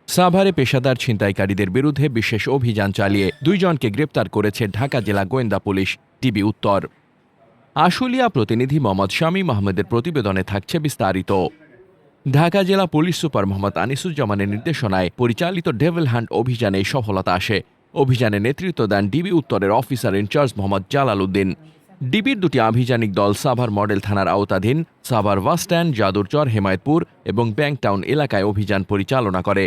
সাভারে পেশাদার ছিনতাইকারীদের বিরুদ্ধে বিশেষ অভিযান চালিয়ে 2 জনকে গ্রেপ্তার করেছে ঢাকা জেলা গোয়েন্দা পুলিশ ডিবি উত্তর। আশুলিয়া প্রতিনিধি মোহাম্মদ শামীম আহমেদের প্রতিবেদনে থাকছে বিস্তারিত। ঢাকা জেলা পুলিশ সুপার মোহাম্মদ আনিসুজ্জামানের নির্দেশনায় পরিচালিত ডেভিল হান্ট অভিযানে সফলতা আসে। অভিযানে নেতৃত্ব দেন ডিবি উত্তরের অফিসার ইনচার্জ মোহাম্মদ জালাল উদ্দিন। ডিবির 2টি আভিযানিক দল সাভার মডেল থানার আওতাধীন সাভার বাসস্ট্যান্ড, যাদুরচর, হেমায়েতপুর এবং ব্যাংকটাউন এলাকায় অভিযান পরিচালনা করে।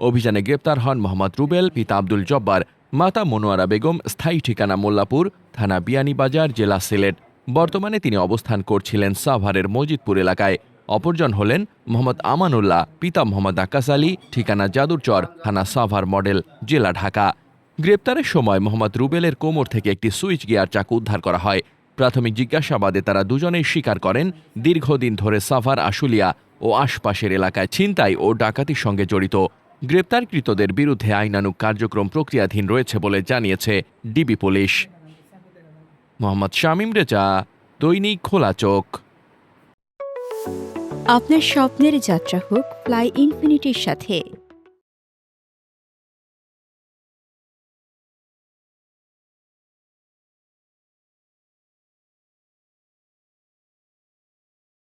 অভিযানে গ্রেপ্তার হন মোহাম্মদ রুবেল, পিতা আব্দুল জব্বার, মাতা মনোয়ারা বেগম, স্থায়ী ঠিকানা মোল্লাপুর, থানা বিয়ানীবাজার, জেলা সিলেট। বর্তমানে তিনি অবস্থান করছিলেন সাভারের মজিদপুর এলাকায়। অপরজন হলেন মোহাম্মদ আমানুল্লাহ, পিতা মোহাম্মদ আকাশ আলী, ঠিকানা যাদুরচর, থানা সাভার মডেল, জেলা ঢাকা। গ্রেপ্তারের সময় মোহাম্মদ রুবেলের কোমর থেকে একটি সুইচ গিয়ার চাকু উদ্ধার করা হয়। প্রাথমিক জিজ্ঞাসাবাদে তারা দুজনেই স্বীকার করেন দীর্ঘদিন ধরে সাভার, আশুলিয়া ও আশপাশের এলাকায় ছিনতাই ও ডাকাতির সঙ্গে জড়িত। গ্রেপ্তারকৃতদের বিরুদ্ধে আইনানুগ কার্যক্রম প্রক্রিয়াধীন রয়েছে বলে জানিয়েছে ডিবি পুলিশ। মোহাম্মদ শামীম রেজা, দৈনিক খোলা চোখ। আপনার স্বপ্নের যাত্রা হোক ফ্লাই ইনফিনিটির সাথে।